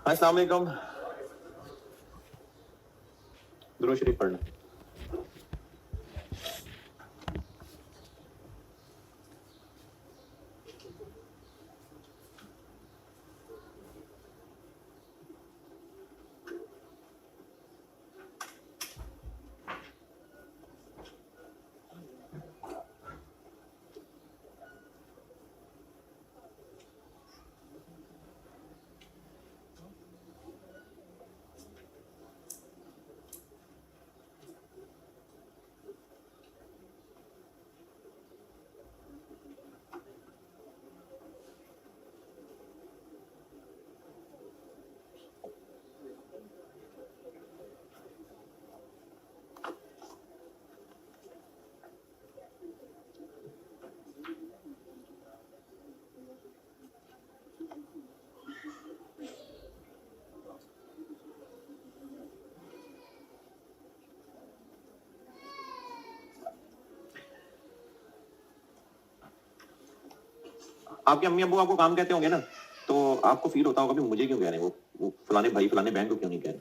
अस्सलाम वालेकुम। दुरूद शरीफ पढ़ना। आपके अम्मी अब्बू आपको काम कहते होंगे ना, तो आपको फील होता होगा भी मुझे क्यों कह रहे हैं, वो फलाने भाई फलाने बहन को क्यों नहीं कह रहे,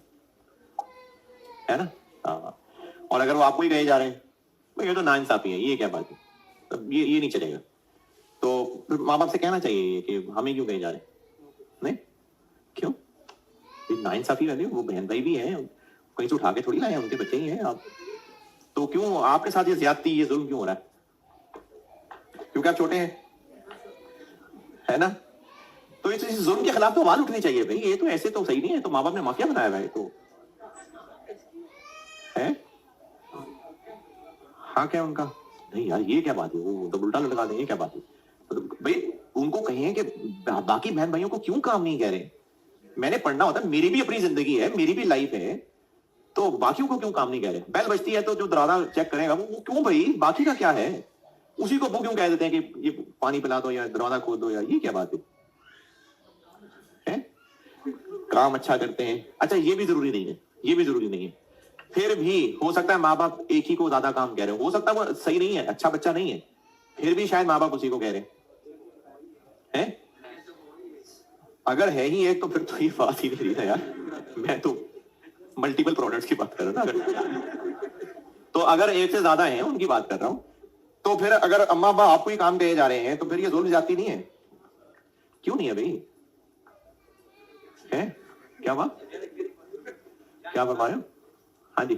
है ना? हाँ। और अगर वो आपको ही कहे जा रहे हैं, भाई ये तो नाइंसाफी है, ये क्या बात है, तो ये नहीं चलेगा। तो फिर माँ बाप से कहना चाहिए कि हमें क्यों कहे जा रहे हैं, नहीं क्यों, नाइंसाफी वाले वो बहन भाई भी हैं, कहीं से उठा के थोड़ी लाए हैं, उनके बच्चे ही हैं आप, तो क्यों आपके साथ ये ज्यादती ये जुल्म क्यों हो रहा है? क्योंकि आप छोटे हैं, है ना? तो इस जुल्म के खिलाफ तो आवाज उठनी चाहिए भाई, ये तो ऐसे तो सही नहीं है, तो माँ बाप ने माफिया बनाया हुआ है, तो है। हाँ क्या उनका, नहीं यार ये क्या बात है, वो तो उल्टा लटका देंगे, क्या बात है? तो भाई उनको कहिए कि बाकी बहन भाइयों को क्यों काम नहीं कह रहे, मैंने पढ़ना होता है, मेरी भी अपनी जिंदगी है, मेरी भी लाइफ है, तो बाकियों को क्यों काम नहीं कह रहे? बेल बजती है तो जो दरवाजा चेक करेगा वो क्यों भाई, बाकी का क्या है? उसी को वो क्यों कह देते हैं कि ये पानी पिला दो या दरवाजा खोल दो, या ये क्या बात है? काम अच्छा करते हैं, अच्छा ये भी जरूरी नहीं है, ये भी जरूरी नहीं है, फिर भी हो सकता है माँ बाप एक ही को ज्यादा काम कह रहे हो सकता है वो सही नहीं है, अच्छा बच्चा नहीं है, फिर भी शायद माँ बाप उसी को कह रहे हैं। अगर है ही एक तो फिर तो ये बात ही नहीं रही ना यार, मैं तो मल्टीपल प्रोडक्ट्स की बात कर रहा हूँ ना, तो अगर एक से ज्यादा है उनकी बात कर रहा हूं, तो फिर अगर अम्मा अब्बा आपको ही काम कहे जा रहे हैं तो फिर ये जुल्म जाती नहीं है? क्यों नहीं है भाई, है? क्या बात, क्या बता रहे हो? हाँ जी,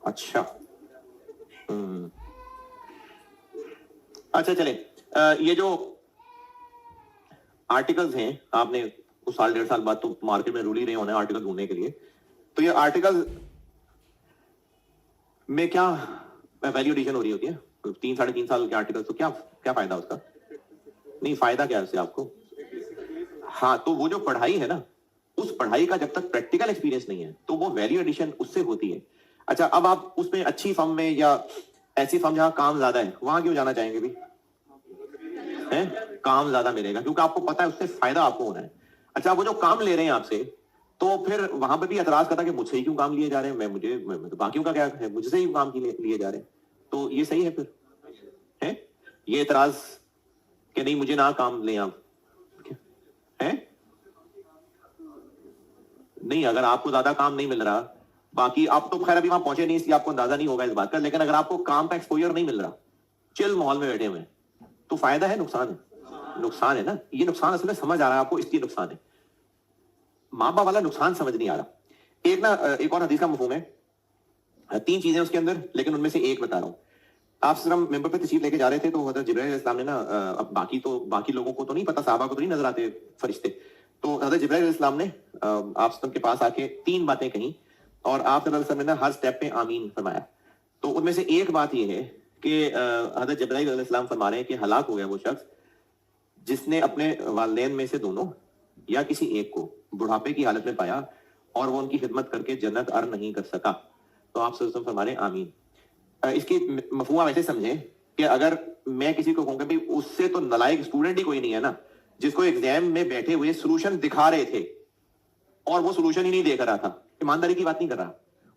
अच्छा, अच्छा चले, ये जो आर्टिकल्स हैं, आपने कुछ साल डेढ़ साल बाद तो मार्केट में रूल ही रहे होने आर्टिकल ढूंढने के लिए, तो ये आर्टिकल में क्या वैल्यू एडिशन हो रही होती है? 3 साढ़े 3 साल के आर्टिकल, तो क्या क्या फायदा उसका? नहीं फायदा क्या है उससे आपको? हाँ तो वो जो पढ़ाई है ना, उस पढ़ाई का जब तक प्रैक्टिकल एक्सपीरियंस नहीं है तो वो वैल्यू एडिशन उससे होती है। अच्छा अब आप उसमें अच्छी फर्म में या ऐसी फर्म जहां काम ज्यादा है वहां क्यों जाना चाहेंगे भी? है, काम ज्यादा मिलेगा क्योंकि आपको पता है उससे फायदा आपको होना है। अच्छा वो जो काम ले रहे हैं आपसे, तो फिर वहां पर भी एतराज करता कि मुझसे ही क्यों काम लिए जा रहे हैं, मैं तो बाकियों का क्या है, मुझसे ही काम लिए जा रहे हैं, तो ये सही है फिर? है ये एतराज कि नहीं मुझे ना काम लें आप, है? नहीं अगर आपको ज्यादा काम नहीं मिल रहा, बाकी आप तो खैर अभी वहां पहुंचे नहीं इसलिए आपको अंदाजा नहीं होगा इस बात का, लेकिन अगर आपको काम का एक्सपोजर नहीं मिल रहा, चिल माहौल में बैठे हुए हैं, तो फायदा है नुकसान है? नुकसान है ना, ये नुकसान असल में समझ आ रहा है आपको, इसलिए नुकसान है, माँ बाप वाला नुकसान समझ नहीं आ रहा। एक ना एक और हदीस का मफहूम है, 3 चीजें उसके अंदर, लेकिन उनमें से एक बता रहा हूं। आप सिर्फ मेंबर पे तशरीफ लेके जा रहे थे तो हजरत जिब्राइल अलैहिस्सलाम ने ना, अब बाकी लोगों को तो नहीं पता, साहबा को तो नहीं नजर आते फरिश्ते, तो हजरत जिब्राइल अलैहिस्सलाम ने आप सब के पास आके 3 बातें कही, और आप सल्लल्लाहु अलैहि वसल्लम ने ना हर स्टेप पे आमीन फरमाया। तो उनमें से एक बात यह है कि हजरत जिब्राइल अलैहिस्सलाम फरमा रहे हैं कि हलाक हो गया वो शख्स जिसने अपने वालिदैन में से दोनों या किसी एक को बुढ़ापे की हालत में पाया और वो उनकी खिदमत करके जन्नत अर्न नहीं कर सका। तो आप सल्लल्लाहु अलैहि वसल्लम फरमा रहे हैं आमीन। इसकी मफहूम आप ऐसे समझे कि अगर मैं किसी को कहूंगा भाई उससे तो नालायक स्टूडेंट ही कोई नहीं है ना, जिसको एग्जाम में बैठे हुए सोल्यूशन दिखा रहे थे और वो सोल्यूशन ही नहीं देख रहा था, ईमानदारी की बात नहीं कर रहा,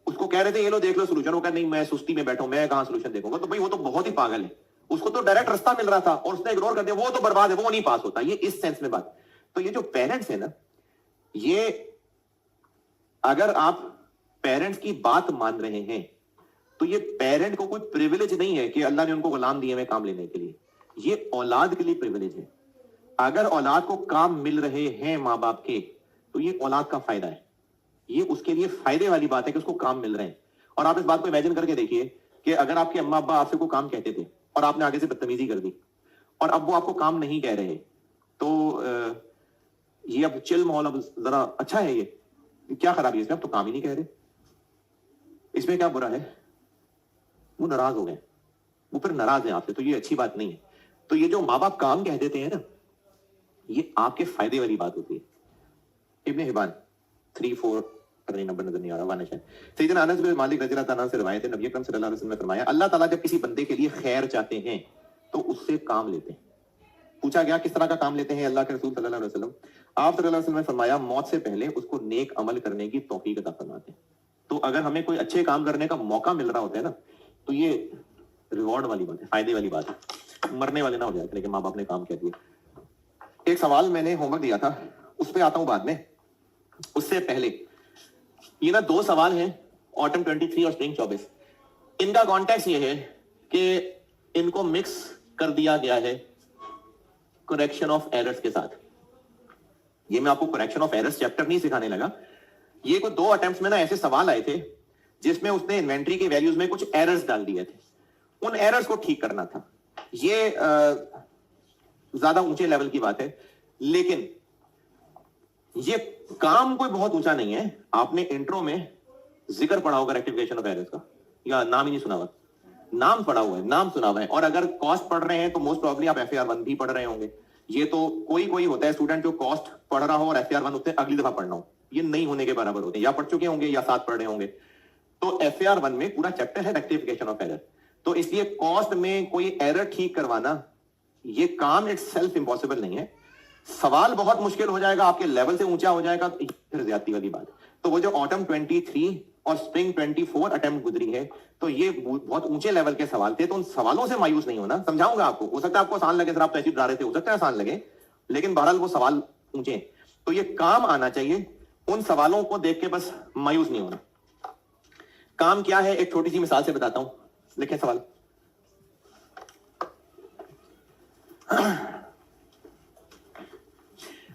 उसको कह रहे थे ये लो देख लो सोल्यूशन, वो कह नहीं मैं सुस्ती में बैठा हूं, मैं कहां सोल्यूशन देखूंगा, तो भाई वो तो बहुत ही पागल है, उसको तो डायरेक्ट रास्ता मिल रहा था और उसने इग्नोर कर दिया, वो तो बर्बाद है, वो नहीं पास होता। ये इस सेंस में बात। तो ये जो पेरेंट्स है ना, ये अगर आप पेरेंट्स की बात मान रहे हैं तो ये पेरेंट को कोई प्रिविलेज नहीं है कि अल्लाह ने उनको गुलाम दिए हुए काम लेने के लिए, ये औलाद के लिए प्रिविलेज है। अगर औलाद को काम मिल रहे हैं माँ बाप के तो ये औलाद का फायदा है, ये उसके लिए फायदे वाली बात है कि उसको काम मिल रहे हैं। और आप इस बात को इमेजिन करके देखिए कि अगर आपके अम्मा अब्बा आपसे कोई काम कहते थे और आपने आगे से बदतमीजी कर दी और अब वो आपको काम नहीं कह रहे, तो ये अब चिल माहौल, अब जरा अच्छा है, ये क्या खराबी है इसमें, अब तो काम ही नहीं कह रहे, इसमें क्या बुरा है? वो नाराज हो गए, वो फिर नाराज है आपसे, तो ये अच्छी बात नहीं है। तो ये जो माँ बाप काम कह देते हैं ना, ये आपके फायदे वाली बात होती है। इब्ने हिबान 3-4 नंबर नजर नहीं आ रहा, वाना शायद सैयदना अनस बिन मालिक रज़ी अल्लाह से रिवायत है, नबी अकरम सल्लल्लाहु अलैहि वसल्लम ने फरमाया, अल्लाह ताला जब किसी बंदे के लिए खैर चाहते हैं तो उससे काम लेते हैं। पूछा गया किस तरह का काम लेते हैं अल्लाह के रसूल सल्लल्लाहु अलैहि वसल्लम? आप सल्लल्लाहु अलैहि वसल्लम ने फरमाया, मौत से पहले उसको नेक अमल करने की तौफीक अता फरमाते हैं। तो अगर हमें कोई अच्छे काम करने का मौका मिल रहा होता है ना, तो ये रिवॉर्ड वाली बात है, फायदे वाली बात है, मरने वाले ना हो जाए लेकिन माँ बाप ने काम कह दिया। एक सवाल मैंने होमवर्क दिया था, उस पर आता हूं बाद में। उससे पहले ये ना 2 सवाल हैं, ऑटम 23 और स्प्रिंग 24। इनका कॉन्टेक्स्ट ये है कि इनको मिक्स कर दिया गया है करेक्शन ऑफ एरर्स के साथ। ये मैं आपको करेक्शन ऑफ एरर्स चैप्टर नहीं सिखाने लगा, ये कोई 2 अटेम्प्ट्स में ना ऐसे सवाल आए थे जिसमें उसने इन्वेंट्री के वैल्यूज में कुछ एरर्स डाल दिए थे, उन एरर्स को ठीक करना था। ये ज्यादा ऊंचे लेवल की बात है, लेकिन ये काम कोई बहुत ऊंचा नहीं है। आपने इंट्रो में जिक्र पढ़ा होगा रेक्टिफिकेशन ऑफ एरर्स का, या नाम ही नहीं सुना हुआ? नाम पढ़ा हुआ है, नाम सुना हुआ है। और अगर कॉस्ट पढ़ रहे हैं तो मोस्ट प्रॉब्ली आप FAR 1 भी पढ़ रहे होंगे। ये तो कोई होता है स्टूडेंट जो कॉस्ट पढ़ रहा हो और FAR 1 उससे अगली दफा पढ़ना हो, ये नहीं होने के बराबर होते हैं। या पढ़ चुके होंगे या साथ पढ़ रहे होंगे। तो FAR 1 में पूरा चैप्टर है रेक्टिफिकेशन ऑफ एरर। तो इसलिए कॉस्ट में कोई एरर ठीक करवाना, ये काम इट्स सेल्फ इम्पॉसिबल नहीं है। सवाल बहुत मुश्किल हो जाएगा, आपके लेवल से ऊंचा हो जाएगा, तो फिर ज्यादती वाली बात। तो वो जो ऑटम 23 और स्प्रिंग 24 अटेम्प्ट गुजरी है, तो ये बहुत ऊंचे लेवल के सवाल थे। तो उन सवालों से मायूस नहीं होना, समझाऊंगा आपको। हो सकता है आपको आसान लगे, सर आप तो ऐसी डरा रहे थे, हो सकता है आसान लगे, लेकिन बहरहाल वो सवाल ऊंचे हैं, तो ये काम आना चाहिए। उन सवालों को देख के बस मायूस नहीं होना। काम क्या है, एक छोटी सी मिसाल से बताता हूं। लिखें सवाल।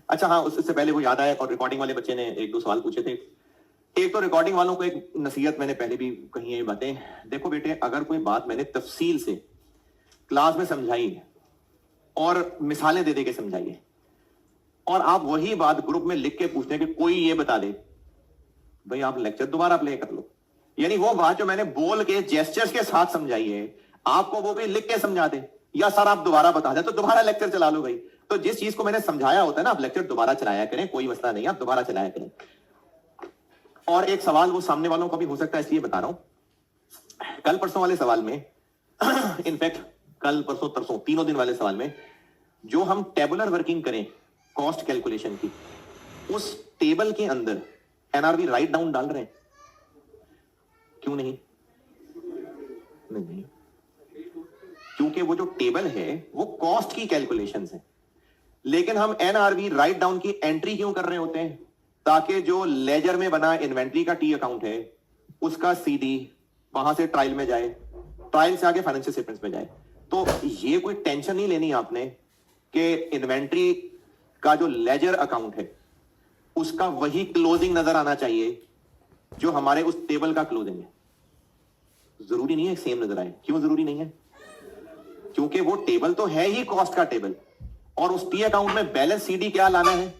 अच्छा हाँ, उससे पहले वो याद आया, और रिकॉर्डिंग वाले बच्चे ने 1-2 सवाल पूछे थे। एक तो रिकॉर्डिंग वालों को एक नसीहत मैंने पहले भी कही है ये बातें। देखो बेटे, अगर कोई बात मैंने तफसील से क्लास में समझाई है और मिसालें दे के समझाई है, और आप वही बात ग्रुप में लिख के पूछते हैं कि कोई ये बता दे, भाई आप लेक्चर दोबारा प्ले कर लो। यानी वो बात जो मैंने बोल के जेस्चर्स के साथ समझाई है, आपको वो भी लिख के समझा दे, या सर आप दोबारा बता दे, तो दोबारा लेक्चर चला लो भाई। तो जिस चीज को मैंने समझाया होता है ना, आप लेक्चर दोबारा चलाया करें, कोई मसला नहीं, आप दोबारा चलाया करें। और एक सवाल वो सामने वालों का भी हो सकता है, इसलिए बता रहा हूं। कल परसों वाले सवाल में इनफैक्ट कल परसों तरसों तीनों दिन वाले सवाल में, जो हम टेबुलर वर्किंग करें कॉस्ट कैलकुलेशन की, उस टेबल के अंदर NRV राइट डाउन डाल रहे हैं? क्यों नहीं? नहीं, क्योंकि वो जो टेबल है वो कॉस्ट की कैलकुलेशंस है, लेकिन हम NRV राइट डाउन की एंट्री क्यों कर रहे होते हैं? ताकि जो लेजर में बना इन्वेंट्री का T अकाउंट है, उसका CD वहां से ट्रायल में जाए, ट्रायल से आगे फाइनेंशियल स्टेटमेंट्स में जाए। तो ये कोई टेंशन नहीं लेनी आपने कि इन्वेंट्री का जो लेजर अकाउंट है उसका वही क्लोजिंग नजर आना चाहिए जो हमारे उस टेबल का क्लोजिंग है। जरूरी नहीं है सेम नजर आए। क्यों जरूरी नहीं है? क्योंकि वो टेबल तो है ही कॉस्ट का टेबल, और उस T अकाउंट में बैलेंस CD क्या लाना है?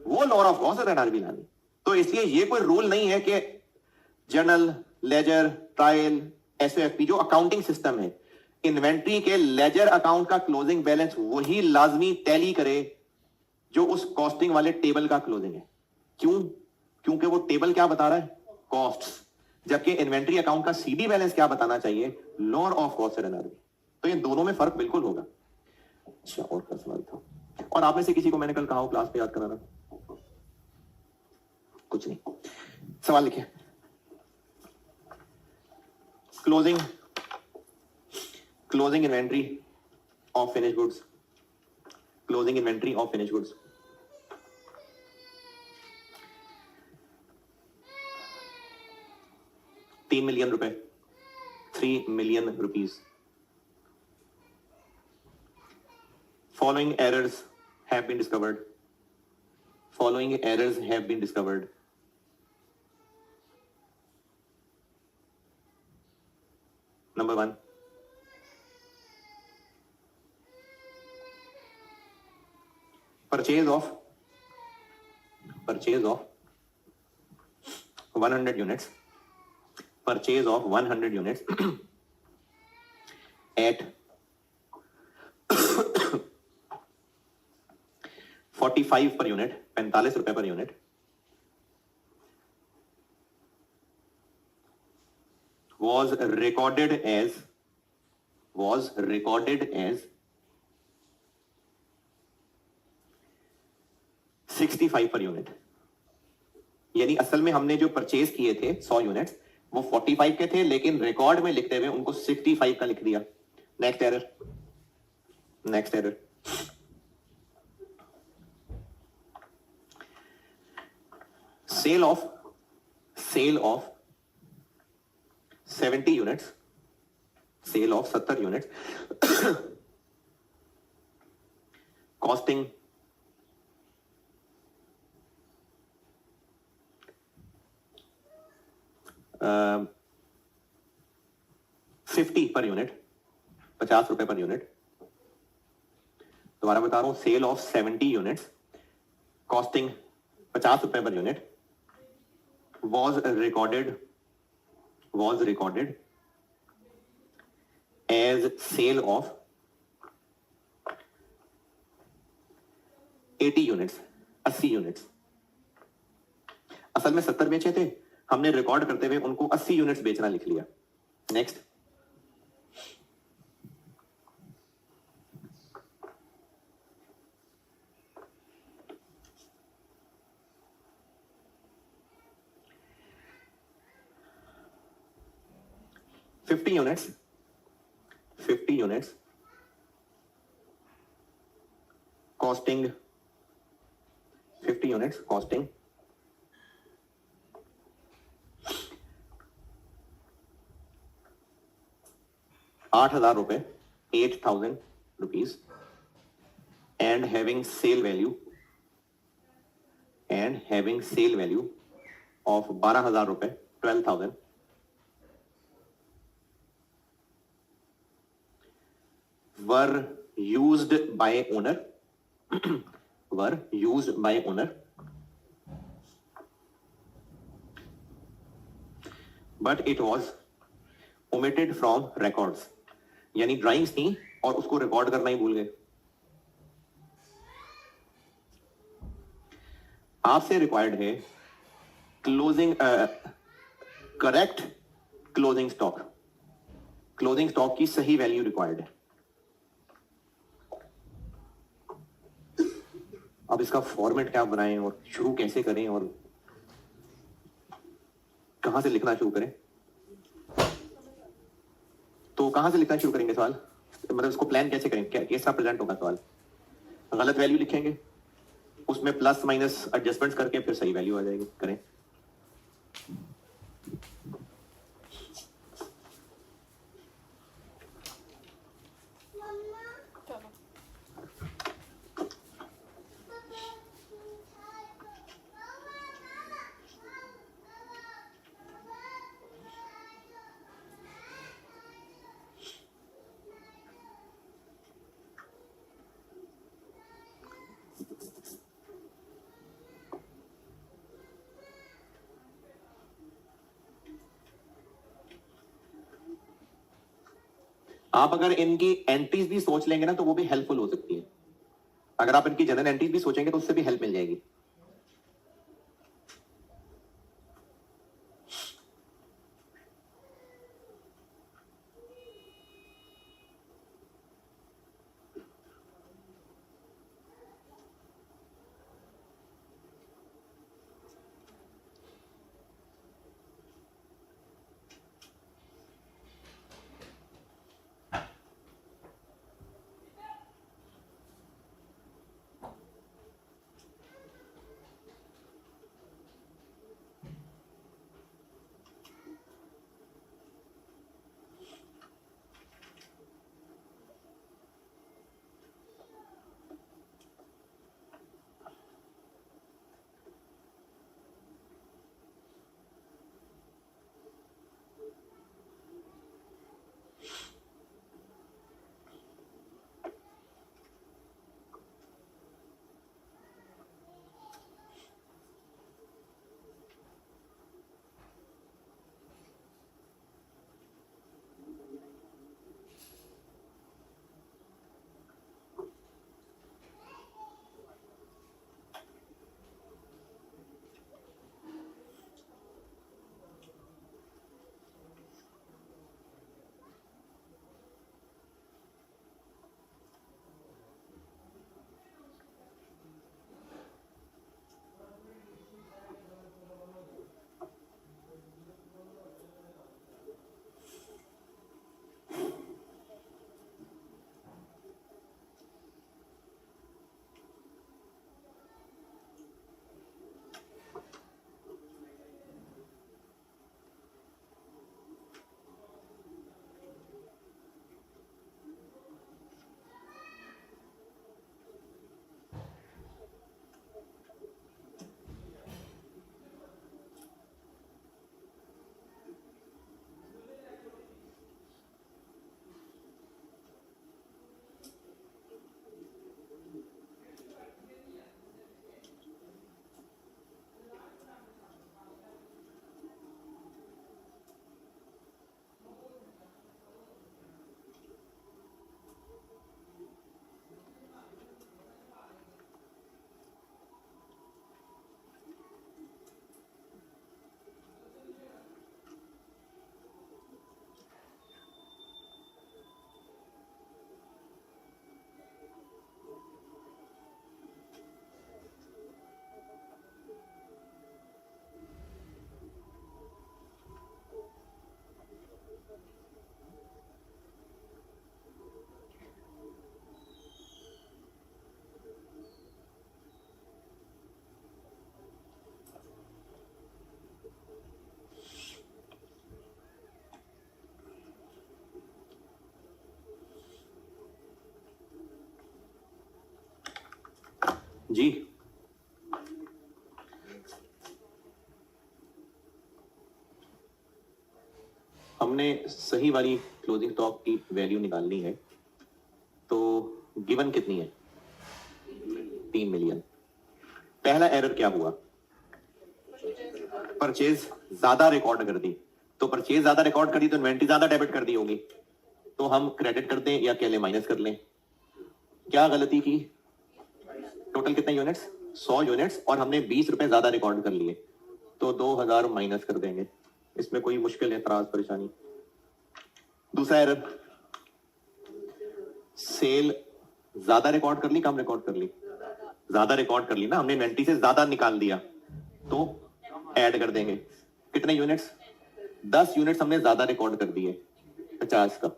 वो लॉर ऑफ कॉस्ट और NRV लानी। तो इसलिए ये कोई रूल नहीं है कि जर्नल, लेजर, ट्रायल, SOFP जो अकाउंटिंग सिस्टम है, इन्वेंट्री के लेजर अकाउंट का क्लोजिंग बैलेंस वही लाजमी टैली करे जो उस कॉस्टिंग वाले टेबल का क्लोजिंग है। क्यों? क्योंकि वो टेबल क्या बता रहा है? कॉस्ट्स, जबकि इन्वेंट्री अकाउंट का CD बैलेंस क्या बताना चाहिए? लॉर ऑफ कॉस्ट और NRV। तो ये दोनों में फर्क बिल्कुल होगा। अच्छा, और क्या सवाल था? और आप में से किसी को मैंने कल कहा हो क्लास पे याद कराना? कुछ नहीं। सवाल लिखिए। Closing inventory of finished goods, closing inventory of finished goods. ₹3 million, 3 million rupees. Following errors have been discovered. Following errors have been discovered. Number 1. Purchase of 100 units. Purchase of 100 units at 45 per unit, 45 रुपए per unit, was recorded as 65 per unit. यानी असल में हमने जो purchase किए थे 100 units वो 45 के थे, लेकिन रिकॉर्ड में लिखते हुए उनको 65 का लिख दिया. Next error. Sale of 70 units, sale of 70 units costing 50 per unit, 50 रुपए per unit. दोबारा बता रहा हूं, सेल ऑफ 70 यूनिट्स कॉस्टिंग 50 रुपए per unit was recorded as sale of 80 units, 80 units. असल में 70 बेचे थे, हमने रिकॉर्ड करते हुए उनको 80 यूनिट्स बेचना लिख लिया. Next. $50 units costing 50 units costing 8,000 रुपए, 8,000 rupees, and having sale value of 12,000 रुपए, 12,000. were used by owner but it was omitted from records. यानी ड्राइंग्स थी और उसको रिकॉर्ड करना ही भूल गए. आपसे रिक्वायर्ड है क्लोजिंग करेक्ट क्लोजिंग स्टॉक की सही वैल्यू रिक्वायर्ड है. अब इसका फॉर्मेट क्या बनाएं और शुरू कैसे करें और कहां से लिखना शुरू करें, तो कहां से लिखना शुरू करेंगे सवाल, मतलब इसको प्लान कैसे करें, कैसा प्रेजेंट होगा सवाल. गलत वैल्यू लिखेंगे, उसमें प्लस माइनस एडजस्टमेंट्स करके फिर सही वैल्यू आ जाएगी. करें. आप अगर इनकी एंट्रीज भी सोच लेंगे ना तो वो भी हेल्पफुल हो सकती है. अगर आप इनकी जनरल एंट्रीज भी सोचेंगे तो उससे भी हेल्प मिल जाएगी. जी हमने सही वाली क्लोजिंग स्टॉक की वैल्यू निकालनी है, तो गिवन कितनी है? 3 मिलियन। पहला एरर क्या हुआ? परचेज ज्यादा रिकॉर्ड कर दी। तो परचेज ज्यादा रिकॉर्ड कर दी तो इन्वेंट्री ज्यादा डेबिट कर दी होगी। तो हम क्रेडिट कर दें या अकेले माइनस कर लें? क्या गलती की? टोटल कितने यूनिट्स? 100 यूनिट्स, और हमने 20 रुपए ज्यादा रिकॉर्ड कर लिए, तो 2000 माइनस कर देंगे। इसमें कोई मुश्किल एतराज परेशानी? दूसरा एरर, सेल ज्यादा रिकॉर्ड कर ली, कम रिकॉर्ड कर ली? ज्यादा रिकॉर्ड कर ली ना, हमने इन्वेंट्री से ज्यादा निकाल दिया, तो ऐड कर देंगे। कितने यूनिट्स? 10 यूनिट्स हमने ज्यादा रिकॉर्ड कर दिए, 50 का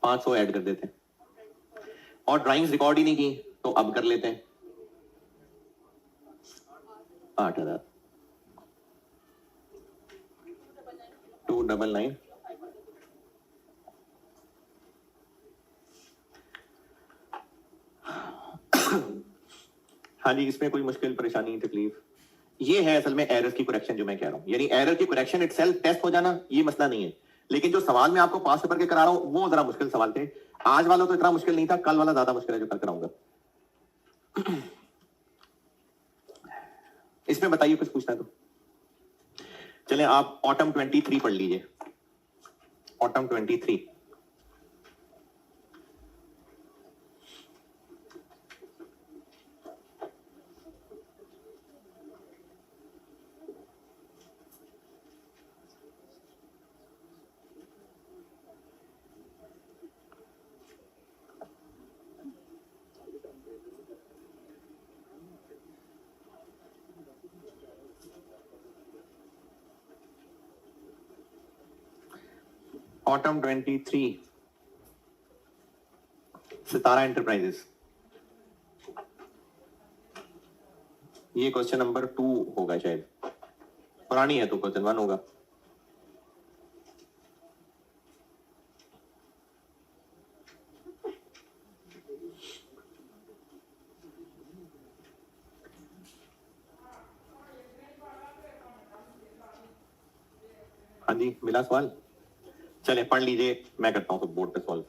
500 ऐड कर देते हैं। और ड्राइंग्स रिकॉर्ड ही नहीं की, तो अब कर लेते हैं 8000। 299। हाँ जी, इसमें कोई मुश्किल परेशानी तकलीफ? ये है असल में एरर की करेक्शन जो मैं कह रहा हूं, यानी एरर की करेक्शन इटसेल्फ टेस्ट हो जाना ये मसला नहीं है, लेकिन जो सवाल मैं आपको पास पेपर के करा रहा हूं वो जरा मुश्किल सवाल थे। आज वाला तो इतना मुश्किल नहीं था, कल वाला ज्यादा मुश्किल है जो कल कराऊंगा। इसमें बताइए, कुछ पूछना है तो चले। आप ऑटम 23 पढ़ लीजिए। ऑटम 23। ऑटम 23, सितारा एंटरप्राइजेस। ये क्वेश्चन नंबर 2 होगा शायद, पुरानी है तो क्वेश्चन 1 होगा। हाँ जी, मिला सवाल? चले पढ़ लीजिए, मैं करता हूं तो बोर्ड पे सॉल्व।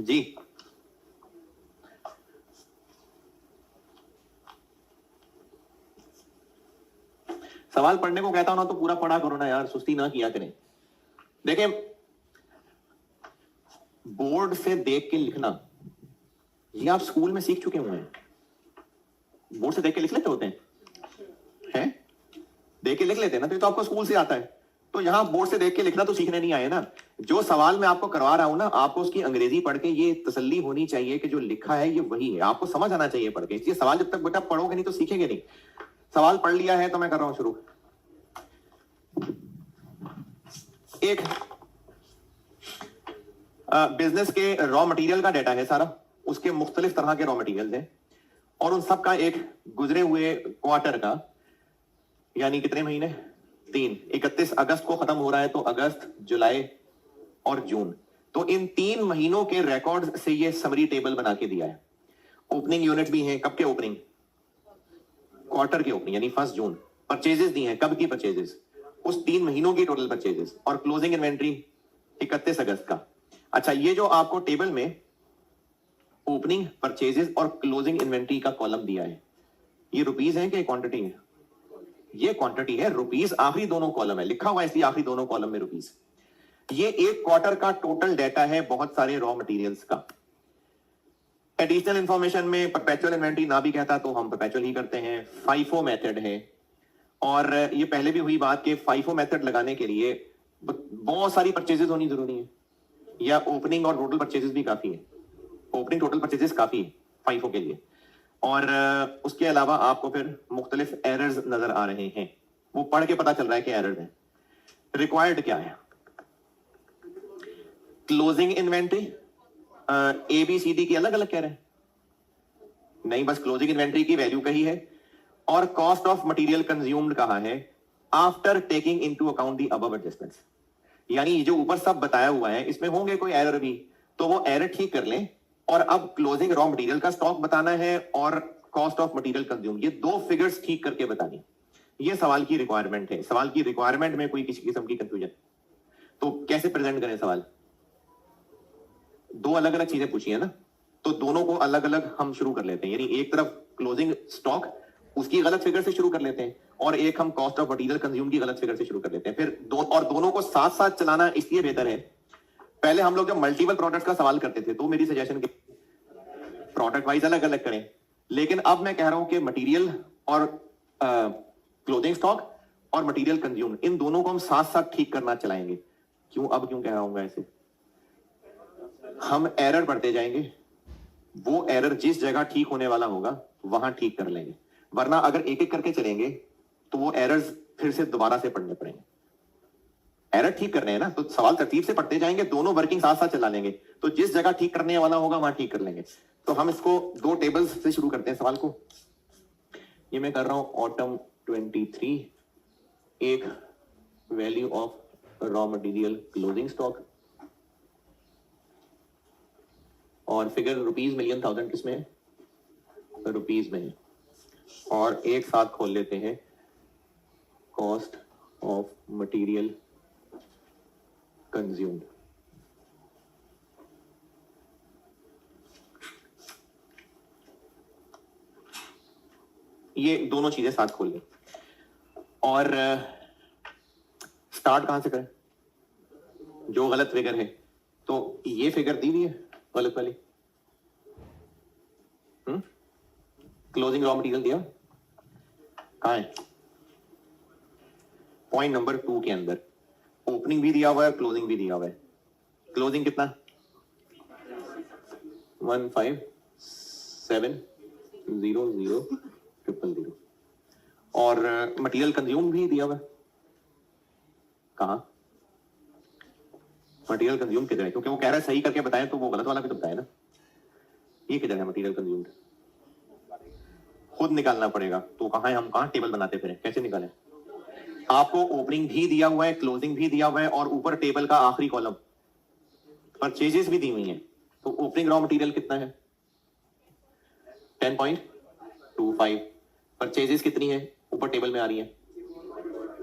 जी सवाल पढ़ने को कहता हूं ना तो पूरा पढ़ा करो ना यार, सुस्ती ना किया करें। देखिए, बोर्ड से देख के लिखना ये आप स्कूल में सीख चुके हुए हैं। बोर्ड से देख के लिख लेते होते हैं, देख के लिख लेते हैं ना, तो आपको स्कूल से आता है। तो यहां बोर्ड से देख के लिखना तो सीखने नहीं आए ना। जो सवाल मैं आपको करवा रहा हूं ना, आपको उसकी अंग्रेजी पढ़ के ये तसल्ली होनी चाहिए कि जो लिखा है ये वही है, आपको समझ आना चाहिए पढ़ के। इसलिए सवाल जब तक बेटा पढ़ोगे नहीं तो सीखेंगे नहीं। सवाल पढ़ लिया है तो मैं कर रहा हूं शुरू। एक बिजनेस के रॉ मटेरियल का डेटा है सारा, उसके मुख्तलिफ तरह के रॉ मटेरियल हैं और उन सब का एक गुजरे हुए क्वार्टर का, यानी कितने महीने, 3, 31 अगस्त को खत्म हो रहा है, तो अगस्त, जुलाई और जून, तो इन 3 महीनों के रिकॉर्ड से ये समरी टेबल बना के दिया है। ओपनिंग यूनिट भी है, कब के ओपनिंग, क्वार्टर के ओपनिंग यानी 1 जून। परचेजेस दी हैं, कब की परचेजेस, उस 3 महीनों की टोटल परचेजेस, और क्लोजिंग इन्वेंट्री 31 अगस्त का। अच्छा, ये जो आपको टेबल में ओपनिंग, परचेजेस और क्लोजिंग इन्वेंट्री का कॉलम दिया है, ये रुपीस है कि क्वांटिटी है, ये क्वांटिटी है, रुपीस आखिरी दोनों कॉलम है, लिखा हुआ है इसलिए आखिरी दोनों कॉलम में रुपीस। ये एक क्वार्टर का टोटल डेटा है बहुत सारे रॉ मटेरियल्स का। एडिशनल इंफॉर्मेशन में परपेचुअल इन्वेंट्री ना भी कहता तो हम परपेचुअल ही करते हैं। फाइफो मेथड है, और ये पहले भी हुई बात कि फाइफो मेथड लगाने के लिए बहुत सारी परचेजेस होनी जरूरी है, या ओपनिंग और टोटल परचेजेस भी काफी है। ओपनिंग टोटल परचेजेस काफी है फाइफो के लिए, और उसके अलावा आपको फिर मुख्तलिफ एरर्स नजर आ रहे हैं, वो पढ़ के पता चल रहा है कि एरर है। रिक्वायर्ड क्या है, closing inventory A B C D की अलग अलग कह रहे हैं, नहीं बस क्लोजिंग इन्वेंट्री की वैल्यू कही है, और कॉस्ट ऑफ मटेरियल कंज्यूम्ड कहा है after taking into account the above adjustments. यानी जो ऊपर सब बताया हुआ है इसमें होंगे कोई एरर भी, तो वो एरर ठीक कर लें, और अब क्लोजिंग रॉ मटेरियल का स्टॉक बताना है और कॉस्ट ऑफ मटेरियल कंज्यूम, ये 2 फिगर्स ठीक करके बतानी। ये सवाल की रिक्वायरमेंट है। सवाल की रिक्वायरमेंट में कोई किसी किस्म की कंफ्यूजन तो कैसे प्रेजेंट करें सवाल, 2 अलग अलग चीजें पूछी है ना, तो दोनों को अलग अलग हम शुरू कर लेते हैं। यानी एक तरफ क्लोजिंग स्टॉक उसकी गलत फिगर से शुरू कर लेते हैं, और एक हम कॉस्ट ऑफ मटेरियल कंज्यूम की गलत फिगर से शुरू कर लेते हैं। फिर दोनों को साथ साथ चलाना इसलिए बेहतर है। पहले हम लोग जब मल्टीपल प्रोडक्ट्स का सवाल करते थे तो मेरी सजेशन प्रोडक्ट वाइज अलग अलग करें, लेकिन अब मैं कह रहा हूं कि मटेरियल और क्लोथिंग स्टॉक और मटेरियल कंज्यूम, इन दोनों को हम साथ साथ ठीक करना चलाएंगे। क्यों कह रहा हूं ऐसे, हम एरर बढ़ते जाएंगे, वो एरर जिस जगह ठीक होने वाला होगा वहां ठीक कर लेंगे, वरना अगर एक एक करके चलेंगे तो वो एरर्स फिर से दोबारा से पढ़ने पड़ेंगे। एरर ठीक करने हैं ना, तो सवाल तरतीब से पढ़ते जाएंगे, दोनों वर्किंग साथ साथ चला लेंगे, तो जिस जगह ठीक करने वाला होगा वहां ठीक कर लेंगे। तो हम इसको 2 टेबल्स से शुरू करते हैं सवाल को। ये मैं कर रहा हूं ऑटम 23, एक value of raw material closing stock, और फिगर रुपीज मिलियन थाउजेंड किसमें है, रुपीज में है, और एक साथ खोल लेते हैं कॉस्ट ऑफ मटेरियल कंज्यूम्ड। ये दोनों चीजें साथ खोल लें, और स्टार्ट कहां से करें, जो गलत फिगर है, तो ये फिगर दी हुई है गलत वाली, क्लोजिंग रॉ मटेरियल दिया कहां है, पॉइंट नंबर 2 के अंदर ओपनिंग भी दिया हुआ है, क्लोजिंग भी दिया हुआ है। क्लोजिंग कितना, 157000000, और मटेरियल कंज्यूम भी दिया हुआ है, कहां, मटेरियल कंज्यूम किधर है, क्योंकि वो कह रहा है सही करके बताएं तो वो गलत वाला भी तो बताए ना। ये किधर है मटेरियल कंज्यूम्ड, खुद निकालना पड़ेगा, तो कहां है, हम कहां टेबल बनाते फिर, कैसे निकालें। आपको ओपनिंग भी दिया हुआ है, क्लोजिंग भी दिया हुआ है, और ऊपर टेबल का आखिरी कॉलम परचेजेस भी दी हुई है, तो ओपनिंग रॉ मटेरियल कितना है, 10.25, परचेजेस कितनी है, ऊपर टेबल में आ रही है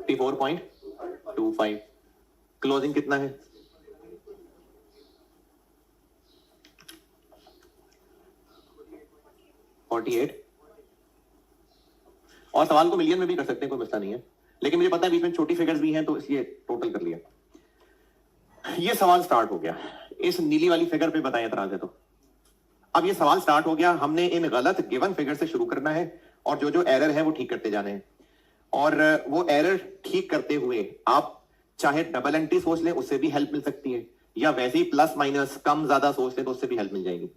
54.25, क्लोजिंग कितना है 48। और सवाल को मिलियन में भी कर सकते हैं, कोई मसला नहीं है, लेकिन मुझे पता है बीच में छोटी फिगर्स भी हैं तो इसलिए टोटल कर लिया। ये सवाल स्टार्ट हो गया, इस नीली वाली फिगर पे बताएं एतराज है तो। अब ये सवाल स्टार्ट हो गया, हमने इन गलत गिवन फिगर से शुरू करना है और जो जो एरर है वो ठीक करते जाने हैं। और वो एरर ठीक करते हुए आप चाहे डबल एंट्री सोच लें, उससे भी हेल्प मिल सकती है, या वैसे ही प्लस माइनस कम ज्यादा सोच लें तो उससे भी हेल्प मिल जाएगी।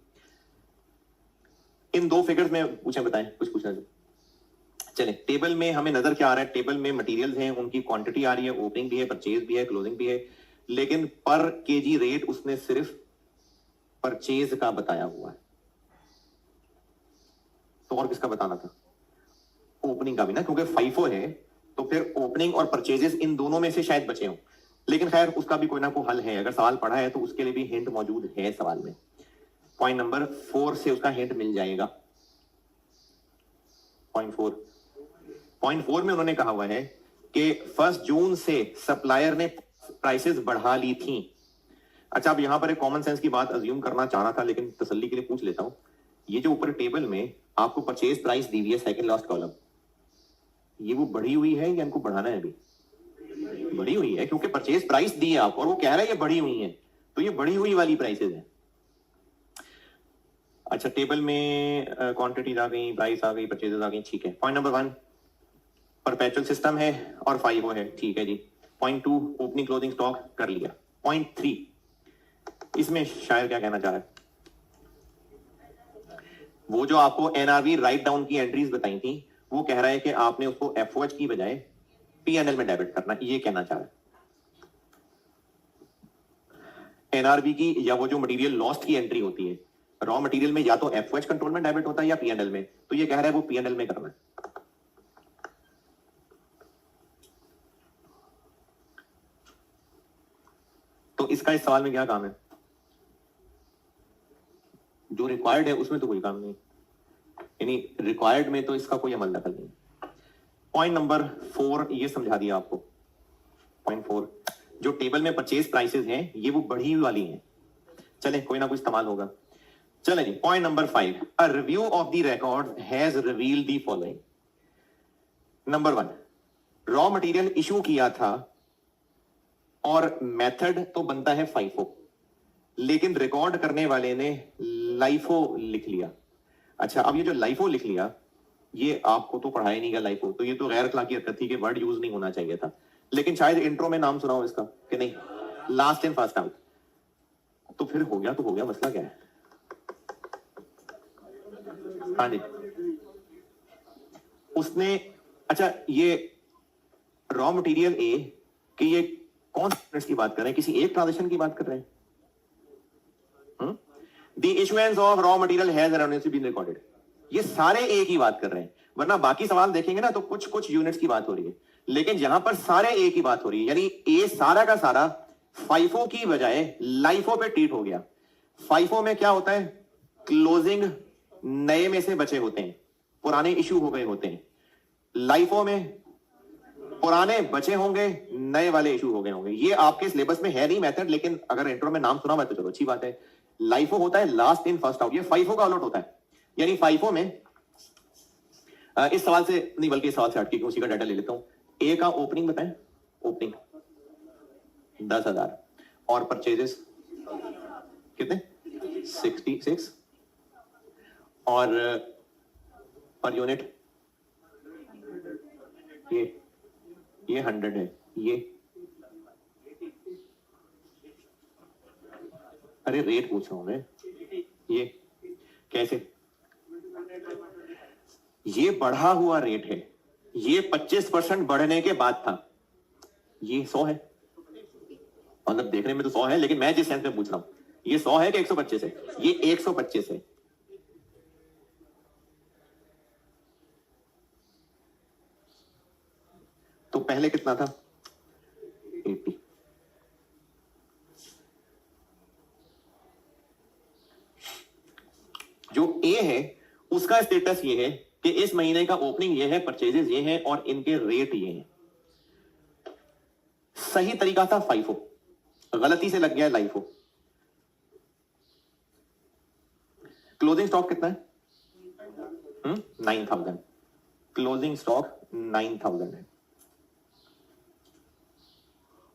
इन दो फिगर्स में पूछें, बताएं कुछ पूछना है। चले, टेबल में हमें नजर क्या आ रहा है? टेबल में मटेरियल्स हैं, उनकी क्वांटिटी आ रही है, ओपनिंग भी है, परचेज भी है, क्लोजिंग भी है, लेकिन पर केजी रेट उसने सिर्फ परचेज का बताया हुआ है। तो और किसका बताना था? ओपनिंग का भी ना, क्योंकि फाइफो है तो फिर ओपनिंग और परचेजेस इन दोनों में से शायद बचे हों, लेकिन खैर उसका भी कोई ना कोई हल है। अगर सवाल पढ़ा है तो उसके लिए भी हिंट मौजूद है सवाल में। पॉइंट नंबर 4 से उसका हिंट मिल जाएगा। पॉइंट 4 में उन्होंने कहा हुआ है कि 1 जून से सप्लायर ने प्राइसेस बढ़ा ली थी। अच्छा, अब यहां पर एक कॉमन सेंस की बात अज्यूम करना चाह रहा था, लेकिन तसल्ली के लिए पूछ लेता हूं। ये जो ऊपर टेबल में आपको परचेज प्राइस दी हुई है, सेकंड लास्ट कॉलम, ये वो बढ़ी हुई है या इनको बढ़ाना है? अभी बढ़ी हुई है, क्योंकि परचेज प्राइस दी है आपको और वो कह रहा है ये बढ़ी हुई है, तो ये बढ़ी हुई वाली प्राइसेस है। अच्छा, टेबल में क्वांटिटीज आ गई, प्राइस आ गई, परचेजेस आ गई, ठीक है। पॉइंट नंबर 1 परपेचुअल सिस्टम है और 5 है, ठीक है जी। पॉइंट 2 ओपनिंग क्लोजिंग स्टॉक कर लिया। पॉइंट 3 इसमें शायद क्या कहना चाह रहा है? वो जो आपको एनआरवी राइट डाउन की एंट्रीज बताई थी, वो कह रहा है कि आपने उसको एफओएच की बजाय पीएनएल में डेबिट करना, ये कहना चाह रहा है। एनआरबी की या वो जो मटेरियल लॉस्ट की एंट्री होती है रॉ मटेरियल में, या तो एफओएच कंट्रोल में डेबिट होता है या पीएनएल में, तो ये कह रहा है वो पीएनएल में करना है। तो इसका इस सवाल में क्या काम है? जो रिक्वायर्ड है उसमें तो कोई काम नहीं, यानी रिक्वायर्ड में तो इसका कोई अमल दखल नहीं। पॉइंट नंबर 4 ये समझा दिया आपको। पॉइंट 4 जो टेबल में परचेज प्राइसेस हैं ये वो बढ़ी हुई वाली हैं। चले, कोई ना कुछ इस्तेमाल होगा। चले जी, point number 5, a review of the record has revealed the following. Number 1, raw material issue किया था और मेथड तो बनता है फाइफो, लेकिन रिकॉर्ड करने वाले ने लाइफो लिख लिया। अच्छा, अब ये जो लाइफो लिख लिया, ये आपको तो पढ़ाया नहीं गया लाइफो, तो ये तो गैर अखलाकी हरकत थी कि वर्ड यूज नहीं होना चाहिए था, लेकिन शायद इंट्रो में नाम सुना हो इसका कि नहीं, लास्ट इन फर्स्ट आउट। तो फिर हो गया तो हो गया, मसला क्या है? हाँ जी, उसने, अच्छा ये रॉ मटेरियल ए कि ये कौन सी की बात कर रहे हैं? किसी एक ट्रांजेक्शन की बात कर रहे हैं? The issuance of raw material has erroneously been recorded, ये सारे ए की बात कर रहे हैं, वरना बाकी सवाल देखेंगे ना तो कुछ कुछ यूनिट्स की बात हो रही है, लेकिन यहां पर सारे ए की बात हो रही है, यानी ए सारा का सारा फाइफो की बजाय लाइफो पे ट्रीट हो गया। फाइफो में क्या होता है? क्लोजिंग नए में से बचे होते हैं, पुराने इशू हो गए होते हैं। लाइफो में पुराने बचे होंगे, नए वाले इशू हो गए होंगे। ये आपके सिलेबस में है नहीं मेथड, लेकिन अगर इंट्रो में नाम सुना हुआ तो चलो अच्छी बात है। लाइफो होता है लास्ट इन फर्स्ट आउट, ये फाइफो का अलर्ट होता है। यानी फाइफो में इस सवाल से नहीं बल्कि इस सवाल से हटके उसी का डाटा ले लेता हूं। ए का ओपनिंग बताएं, ओपनिंग 10,000 और परचेजेस कितने? 66 और पर यूनिट ये 100 है। ये अरे रेट पूछ रहा हूं मैं, ये कैसे? ये बढ़ा हुआ रेट है, ये 25% बढ़ने के बाद था। ये 100 है, मतलब देखने में तो 100 है, लेकिन मैं जिस सेंस में पूछ रहा हूं, ये 100 है कि 125 है? ये 125 है। तो पहले कितना था? 80। जो ए है उसका स्टेटस ये है कि इस महीने का ओपनिंग ये है, परचेजेस ये है और इनके रेट ये हैं। सही तरीका था फाइफो, गलती से लग गया लाइफो। क्लोजिंग स्टॉक कितना है? 9,000, क्लोजिंग स्टॉक 9,000 है।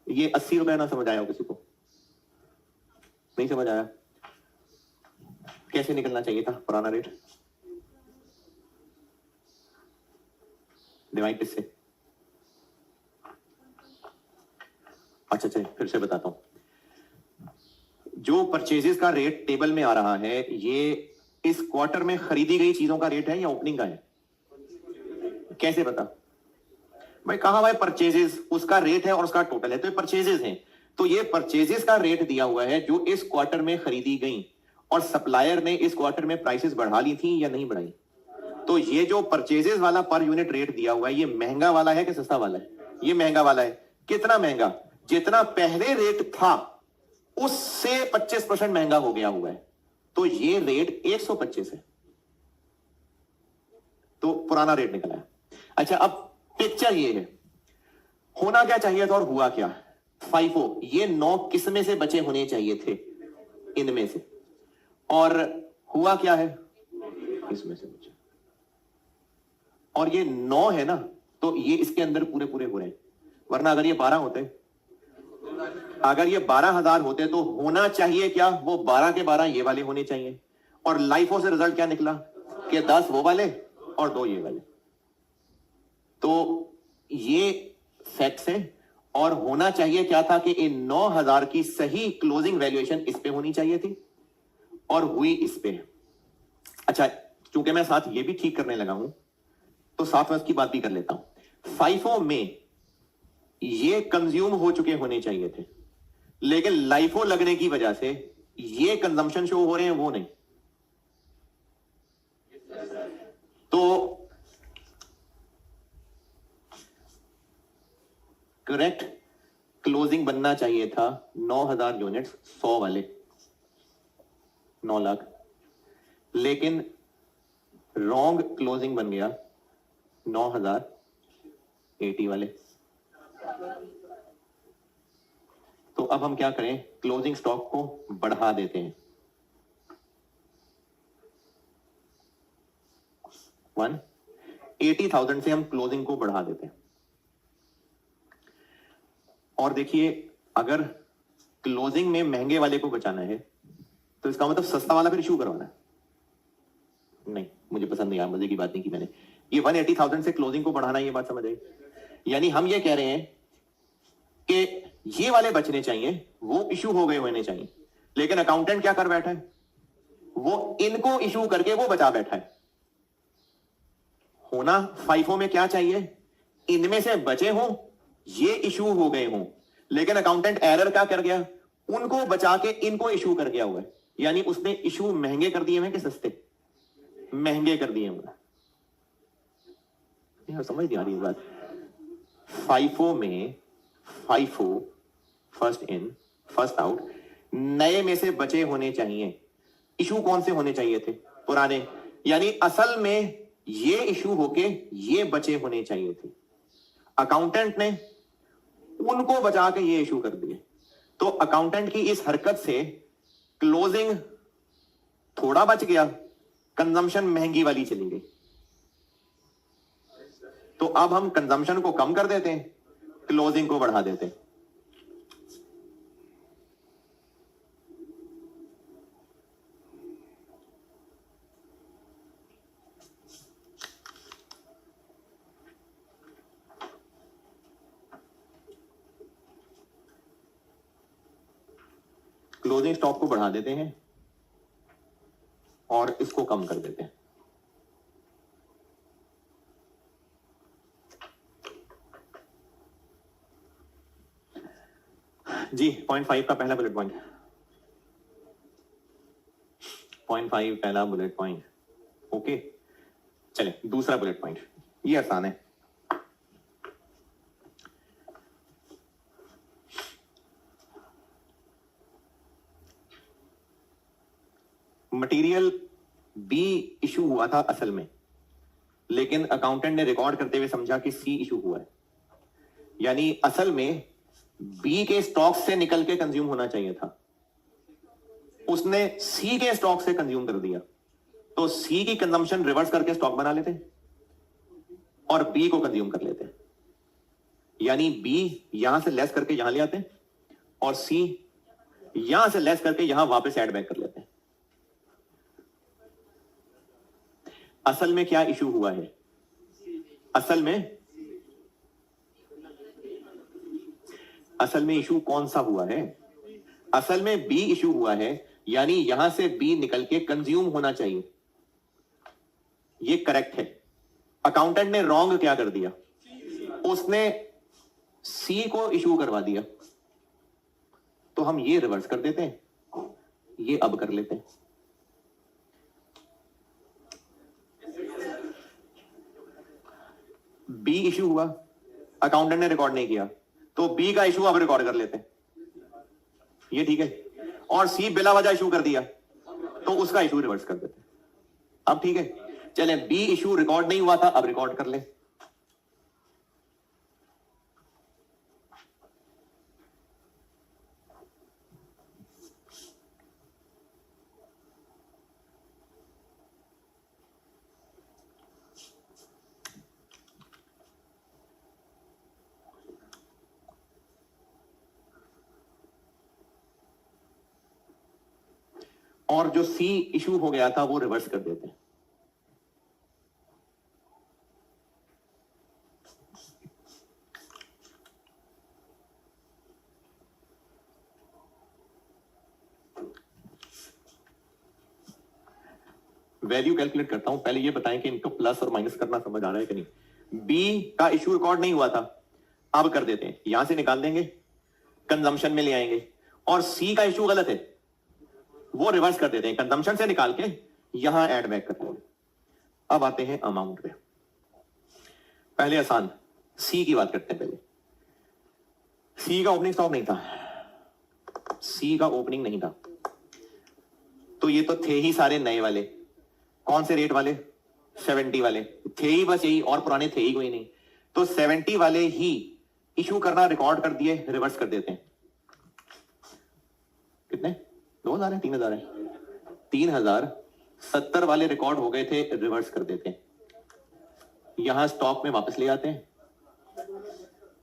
ये 80 रुपए ना समझ आया हो किसी को? नहीं समझ आया? कैसे निकलना चाहिए था पुराना रेट? डिवाइड किससे? अच्छा चलिए फिर से बताता हूं। जो परचेजेस का रेट टेबल में आ रहा है, ये इस क्वार्टर में खरीदी गई चीजों का रेट है या ओपनिंग का है? कैसे पता भाई? कहा भाई परचेजेस उसका रेट है और उसका टोटल है, तो ये परचेजेस हैं। तो ये परचेजेस का रेट दिया हुआ है जो इस क्वार्टर में खरीदी गई, और सप्लायर ने इस क्वार्टर में प्राइसेस बढ़ा ली थी या नहीं बढ़ाई। तो ये जो परचेजेस वाला पर यूनिट रेट दिया हुआ है, ये महंगा वाला है कि सस्ता वाला है? ये महंगा वाला है। कितना महंगा? जितना पहले रेट था उससे 25% महंगा हो गया हुआ है। तो ये रेट 125 है, तो पुराना रेट निकला है। अच्छा, अब पिक्चर ये है, होना क्या चाहिए था और हुआ क्या? FIFO, ये 9 किस में से बचे होने चाहिए थे? इनमें से। और हुआ क्या है? इसमें से बचे। और ये 9 है ना, तो ये इसके अंदर पूरे पूरे हो रहे हैं। वरना अगर ये 12 होते, अगर ये 12,000 होते तो होना चाहिए क्या? वो 12 के 12 ये वाले होने चाहिए। और लाइफो से रिजल्ट क्या निकला कि 10 वो वाले और 2 ये वाले। तो ये फैक्ट्स हैं। और होना चाहिए क्या था कि इन 9,000 की सही क्लोजिंग वैल्यूएशन इस पे होनी चाहिए थी, और हुई इस पे। अच्छा, चूंकि मैं साथ ये भी ठीक करने लगा हूं, तो साथ में उसकी बात भी कर लेता हूं। FIFO में ये कंज्यूम हो चुके होने चाहिए थे, लेकिन लाइफो लगने की वजह से ये कंजम्पशन शो हो रहे हैं, वो नहीं। तो करेक्ट क्लोजिंग बनना चाहिए था 9,000 यूनिट्स, 100 वाले 9 लाख, लेकिन रॉन्ग क्लोजिंग बन गया 9,080 वाले। तो अब हम क्या करें? क्लोजिंग स्टॉक को बढ़ा देते हैं। 80,000 से हम क्लोजिंग को बढ़ा देते हैं। और देखिए, अगर क्लोजिंग में महंगे वाले को बचाना है तो इसका मतलब सस्ता वाला फिर इशू करवाना है। नहीं, मुझे पसंद नहीं आया, मजे की बात नहीं की मैंने। ये 180,000 से क्लोजिंग को बढ़ाना, ये बात समझ आई? यानी हम ये कह रहे हैं कि ये वाले बचने चाहिए, वो इशू हो गए होने चाहिए, लेकिन अकाउंटेंट क्या कर बैठा है? वो इनको इशू करके वो बचा बैठा है। होना FIFO में क्या चाहिए? इनमें से बचे हों, ये इशू हो गए हों, लेकिन अकाउंटेंट एरर क्या कर गया? उनको बचा के इनको इशू कर गया हुआ है। यानी उसने इशू महंगे कर दिए हैं कि सस्ते? महंगे कर दिए हुए। यार समझ नहीं आ रही बात। FIFO में FIFO first in first out, नए में से बचे होने चाहिए। इशू कौन से होने चाहिए थे? पुराने। यानी असल में ये इशू होके ये बचे होने चाहिए थे, अकाउंटेंट ने उनको बचा के ये इशू कर दिए। तो अकाउंटेंट की इस हरकत से क्लोजिंग थोड़ा बच गया, कंजम्पशन महंगी वाली चली गई। तो अब हम कंजम्पशन को कम कर देते हैं, क्लोजिंग को बढ़ा देते हैं। क्लोजिंग स्टॉक को बढ़ा देते हैं और इसको कम कर देते हैं। जी, 0.5 का पहला बुलेट पॉइंट। 0.5 पहला बुलेट पॉइंट। ओके, चले दूसरा बुलेट पॉइंट। ये आसान है। मटेरियल बी इशू हुआ था असल में, लेकिन अकाउंटेंट ने रिकॉर्ड करते हुए समझा कि सी इशू हुआ है। यानी असल में बी के स्टॉक से निकल के कंज्यूम होना चाहिए था, उसने सी के स्टॉक से कंज्यूम कर दिया। तो सी की कंजम्पशन रिवर्स करके स्टॉक बना लेते हैं और बी को कंज्यूम कर लेते हैं, यानी बी यहां से लेस करके यहां ले आते हैं और सी यहां से लेस करके यहां वापस ऐड बैक कर लेते हैं। असल में क्या इशू हुआ है? असल में इशू कौन सा हुआ है? असल में बी इशू हुआ है, यानी यहां से बी निकल के कंज्यूम होना चाहिए। ये करेक्ट है। अकाउंटेंट ने रॉन्ग क्या कर दिया? उसने सी को इशू करवा दिया। तो हम ये रिवर्स कर देते हैं, ये अब कर लेते हैं। बी इशू हुआ, अकाउंटेंट ने रिकॉर्ड नहीं किया, तो बी का इशू अब रिकॉर्ड कर लेते हैं, ये ठीक है। और सी बिला वजह इशू कर दिया, तो उसका इशू रिवर्स कर देते हैं। अब ठीक है, चले बी इशू रिकॉर्ड नहीं हुआ था, अब रिकॉर्ड कर ले। और जो सी इशू हो गया था वो रिवर्स कर देते हैं। वैल्यू कैलकुलेट करता हूं, पहले ये बताएं कि इनको प्लस और माइनस करना समझ आ रहा है कि नहीं। बी का इशू रिकॉर्ड नहीं हुआ था, अब कर देते हैं, यहां से निकाल देंगे, कंजम्पशन में ले आएंगे। और सी का इशू गलत है, वो रिवर्स कर देते हैं, कंजम्पशन से निकाल के यहां ऐड बैक करते हैं। अब आते हैं अमाउंट पे। पहले आसान सी की बात करते हैं। पहले सी का ओपनिंग स्टॉक नहीं था, सी का ओपनिंग नहीं था, तो ये तो थे ही सारे नए वाले। कौन से रेट वाले? 70 वाले थे ही, बस यही, और पुराने थे ही कोई नहीं। तो 70 वाले ही इशू करना रिकॉर्ड कर दिए, रिवर्स कर देते हैं। कितने? 2000 है, 3000 है, 3000। 70 वाले रिकॉर्ड हो गए थे, रिवर्स कर देते हैं, यहां स्टॉक में वापस ले आते हैं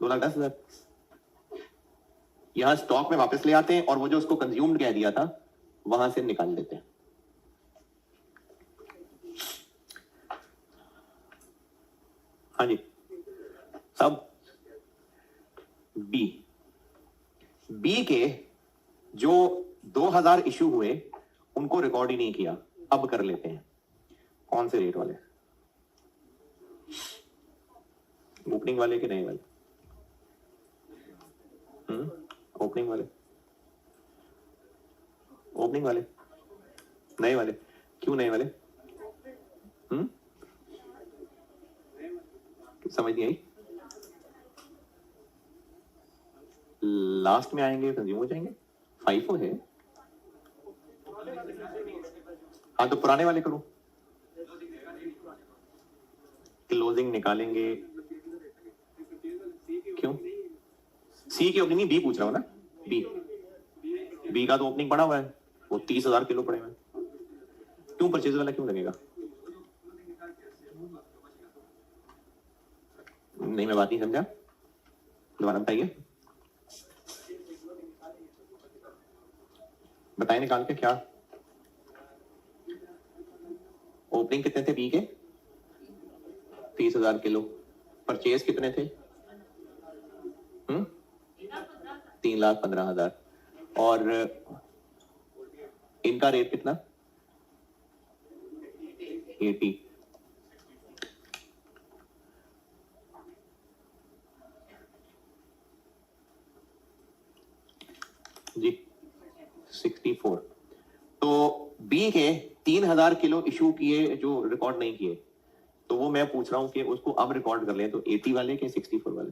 2,10,000, यहां स्टॉक में वापस ले आते हैं और वो जो उसको कंज्यूम्ड कह दिया था वहां से निकाल देते हैं। हाँ जी, सब बी के जो 2000 इशू हुए उनको रिकॉर्ड ही नहीं किया, अब कर लेते हैं। कौन से रेट वाले? ओपनिंग वाले कि नए वाले? ओपनिंग वाले, ओपनिंग वाले, नए वाले। क्यों नए वाले? समझ नहीं आई। लास्ट में आएंगे, कंज्यूम हो जाएंगे। 5 है, हाँ तो पुराने वाले करो, क्लोजिंग निकालेंगे। क्यों? सी की ओपनिंग नहीं, बी पूछ रहा हूं ना। बी का तो ओपनिंग पड़ा हुआ है, वो 30,000 किलो पड़े हुए हैं। क्यों परचेज वाला क्यों लगेगा? नहीं, मैं बात नहीं समझा, दोबारा बताइए, बताइए निकाल के। क्या ओपनिंग कितने थे बी के? 30,000 किलो। परचेज कितने थे? 3,15,000। और इनका रेट कितना? 80। जी 64। तो बी के 3,000 किलो इशू किए जो रिकॉर्ड नहीं किए, तो वो मैं पूछ रहा हूं कि उसको अब रिकॉर्ड कर लें, तो 80 वाले के 64 वाले?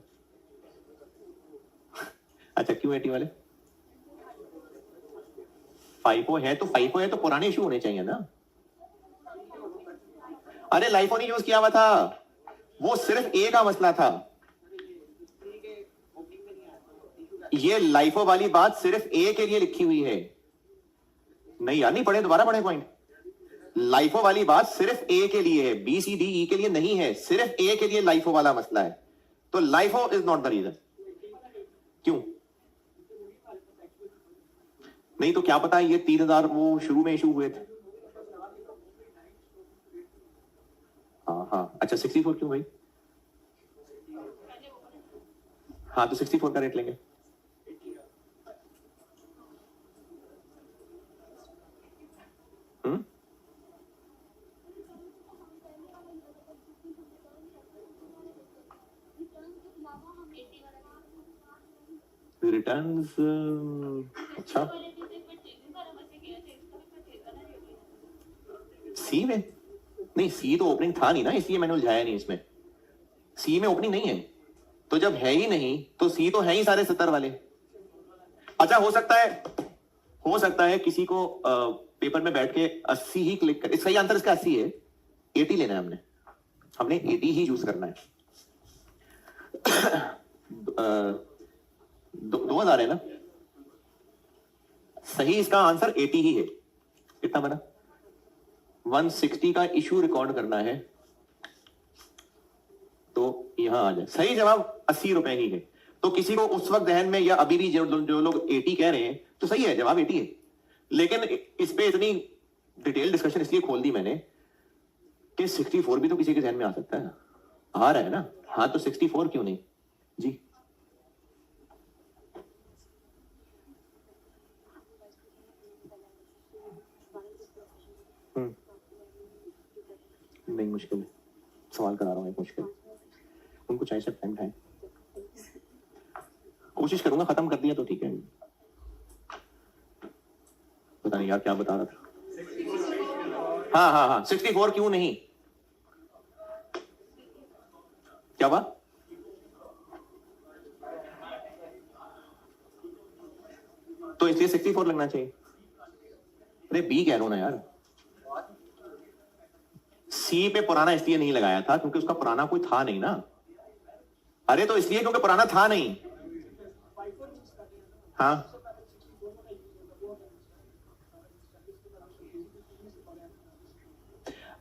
अच्छा, क्यों 80 वाले? 5 है तो 5 है तो पुराने इशू होने चाहिए ना। अरे लाइफो नहीं यूज किया हुआ था, वो सिर्फ ए का मसला था। ये लाइफो वाली बात सिर्फ ए के लिए लिखी हुई है। नहीं यार, नहीं पढ़े, दोबारा पढ़े पॉइंट। लाइफो वाली बात सिर्फ ए के लिए है, बी सी डी ई के लिए नहीं है, सिर्फ ए के लिए लाइफो वाला मसला है। तो LIFO is not the reason. क्यों नहीं? तो क्या पता ये 3000 वो शुरू में इशू हुए थे। हाँ हाँ, अच्छा 64 क्यों भाई? हाँ तो 64 का रेट लेंगे। रिटर्न्स अच्छा सी में नहीं, सी तो ओपनिंग था नहीं ना, इसलिए मैंने उलझाया नहीं इसमें। सी में ओपनिंग नहीं है, तो जब है ही नहीं तो सी तो है ही सारे 70 वाले। अच्छा हो सकता है किसी को पेपर में बैठ के 80 ही क्लिक कर, सही आंसर इसका 80 है, 80 लेना है हमने 80 ही यूज करना है। 2000 है ना, सही इसका आंसर 80 ही है। कितना बना? 160 का इशू रिकॉर्ड करना है, तो यहां आ जाए। सही जवाब 80 रुपए ही है। तो किसी को उस वक्त जहन में या अभी भी जो लोग 80 कह रहे हैं, तो सही है, जवाब 80 है। लेकिन इस पे इतनी डिटेल डिस्कशन इसलिए खोल दी मैंने कि 64 भी तो किसी के जहन में आ सकता है ना, आ रहा है ना। हाँ तो 64 क्यों नहीं जी? नहीं मुश्किल है, सवाल करा रहा हूं, एक मुश्किल उनको चाहिए सब टाइम टाइम। कोशिश करूंगा, खत्म कर दिया तो ठीक है। पता नहीं यार क्या बता रहा था। हाँ हाँ हाँ 64 क्यों नहीं? क्या बात? तो इसलिए 64 लगना चाहिए। अरे बी कह रहा हूं ना यार, सी पे पुराना इसलिए नहीं लगाया था क्योंकि उसका पुराना कोई था नहीं ना। अरे तो इसलिए क्योंकि पुराना था नहीं। हाँ